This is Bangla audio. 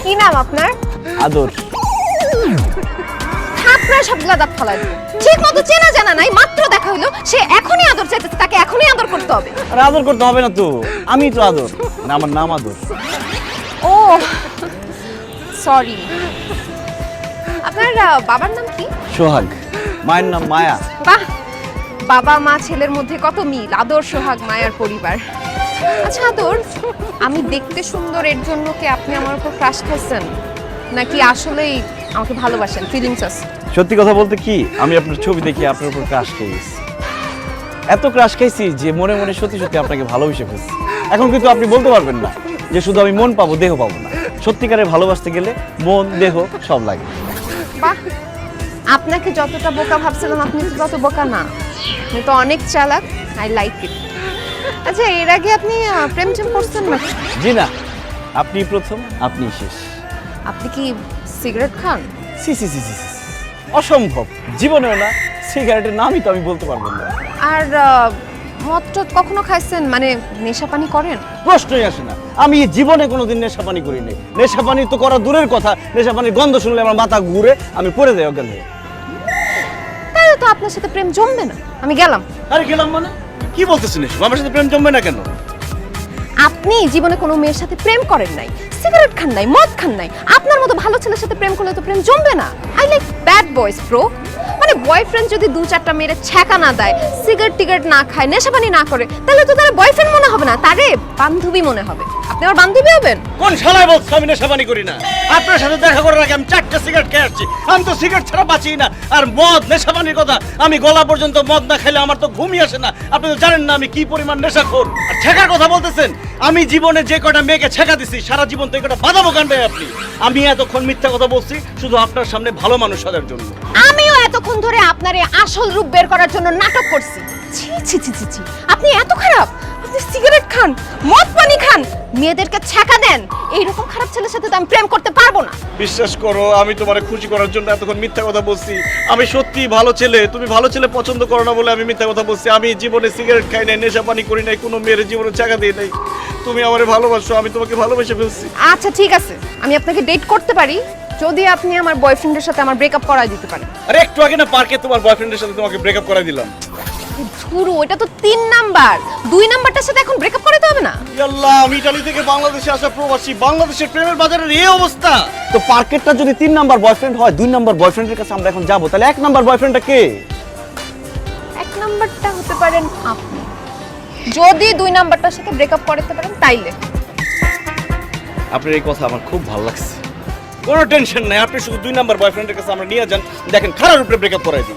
কি নাম আপনার? আদর। আপনার সবগুলা দাঁত ফালাই দিবে। ঠিক মতো চেনা জানা নাই, মাত্র দেখা হইলো, সে এখনই আদর চাইতেছে, তাকে এখনই আদর করতে হবে। আর আদর করতে হবে না তো, আমি তো আদর, মানে আমার নাম আদর। ও সরি। আপনার বাবার নাম কি? সোহাগ। মায়ের নাম মায়া। বাহ, বাবা মা ছেলের মধ্যে কত মিল, আদর সোহাগ মায়ার পরিবার। আচ্ছা আদর, আমি দেখতে সুন্দর এর জন্য কি আপনি আমার উপর ক্রাশ খাইছেন, নাকি আসলেই আমাকে ভালোবাসেন, ফিলিংস আছে? সত্যি কথা বলতে কি, আমি আপনার ছবি দেখে আপনার উপর ক্রাশ খেয়ে গেছি। এত ক্রাশ খাইছি যে মনে মনে সত্যি সত্যি আপনাকে ভালোবেসে ফেলছি। এখন কিন্তু আপনি বলতে পারবেন না যে শুধু আমি মন পাবো দেহ পাবো না। সত্যিকারে ভালোবাসতে গেলে মন দেহ সব লাগে। বাহ, আপনাকে যতটা বোকা ভাবছিলাম আপনি তো তত বোকা না, আপনি তো অনেক চালাক। I like it. আচ্ছা, এর আগে আপনি প্রেম করছেন না? জি না, আপনি প্রথম, আপনি শেষ। আপনি কি সিগারেট খান? সি সি সি সি সি, অসম্ভব, জীবনেও না। সিগারেটের নামই তো আমি বলতে পারবো না। আর মদ টদ কখনো খাইছেন, মানে নেশা পানি করেন? প্রশ্নই আসে না, আমি জীবনে কোনোদিন নেশা পানি করিনি। নেশা পানি তো করা দূরের কথা, নেশা পানির গন্ধ শুনলে আমার মাথা ঘুরে, আমি পড়ে যাই অজ্ঞান হয়ে। তাহলে তো আপনার সাথে প্রেম জমবে না, আমি গেলাম। আরে গেলাম মানে কি বলতেছেন এসব? আমার সাথে প্রেম জমবে না কেন? আপনি জীবনে কোনো মেয়ের সাথে প্রেম করেন নাই, সিগারেট খান নাই, মদ খান নাই। আপনার মতো ভালো ছেলের সাথে প্রেম করলে তো প্রেম জমবে না। আই লাইক ব্যাড বয়স ব্রো। মানে বয়ফ্রেন্ড যদি দু চারটা মেয়ের ছ্যাঁকা না দেয়, সিগারেট টিগারেট না খায়, নেশাপানি না করে, তাহলে তো তারা বয়ফ্রেন্ড মনে হবে না, তারে বান্ধবী মনে হবে। আপনি আমার বান্ধবী হবেন? কোন শালায় বলছো আমি নেশা পানি করি না? আপনার সাথে দেখা করার আগে আমি 4টা সিগারেট খেয়ে আসছি। আমি তো সিগারেট ছাড়া বাঁচি না। আর মদ, নেশা পানির কথা, আমি গলা পর্যন্ত মদ না খেলে আমার তো ঘুমই আসে না। আপনি তো জানেন না আমি কি পরিমাণ নেশাখোর। আর ছেঁকার কথা বলতেছেন, আমি জীবনে যে কটা মেয়েকে ছেঁকা দিছি, সারা জীবন তো এই কটা বাঁধাবো কাণ্ডে আপনি। আমি এতক্ষণ মিথ্যা কথা বলছি শুধু আপনার সামনে ভালো মানুষ সাজার জন্য। আমিও এতক্ষণ ধরে আপনার এই আসল রূপ বের করার জন্য নাটক করছি। ছি ছি ছি ছি ছি, আপনি এত খারাপ? আপনি সিগারেট খান, মদ পানি খান, মেয়েদেরকে ছ্যাঁকা দেন। এইরকম খারাপ ছেলের সাথে তো আমি প্রেম করতে পারবো না। বিশ্বাস করো, আমি তোমার খুশি করার জন্য এতক্ষণ মিথ্যা কথা বলছি। আমি সত্যি ভালো ছেলে, তুমি ভালো ছেলে পছন্দ করো না বলে আমি মিথ্যা কথা বলছি। আমি জীবনে সিগারেট খাই নাই, নেশা পানি করি নাই, কোনো মেয়ের জীবনে চাকা দিই নাই। তুমি আমারে ভালোবাসো, আমি তোমাকে ভালোবেসে ফেলছি। আচ্ছা ঠিক আছে, আমি আপনাকে ডেট করতে পারি যদি আপনি আমার বয়ফ্রেন্ডের সাথে আমার ব্রেকআপ করাই দিতে পারেন। আরে একটু আগে না পার্কে তোমার বয়ফ্রেন্ডের সাথে তোমাকে ব্রেকআপ করাই দিলাম। ধুরু, এটা তো 3 নাম্বার। 2 নাম্বারটার সাথে এখন ব্রেকআপ করাতে হবে না? আল্লাহ, আমি ইতালি থেকে বাংলাদেশে আসা প্রবাসী, বাংলাদেশের প্রেমের বাজারের এই অবস্থা। তো পার্কেরটা যদি 3 নাম্বার বয়ফ্রেন্ড হয়, 2 নাম্বার বয়ফ্রেন্ডের কাছে আমরা এখন যাব, তাহলে 1 নাম্বার বয়ফ্রেন্ডটা কে? 1 নাম্বারটা হতে পারেন আপনি, যদি 2 নাম্বারটার সাথে ব্রেকআপ করাতে পারেন তাইলে। আপনার এই কথা আমার খুব ভালো লাগছে। কোনো টেনশন নাই, আপনি শুধু 2 নাম্বার বয়ফ্রেন্ডের কাছে আমরা নিয়ে যান, দেখেন খারাপ উপরে ব্রেকআপ করাই দিই।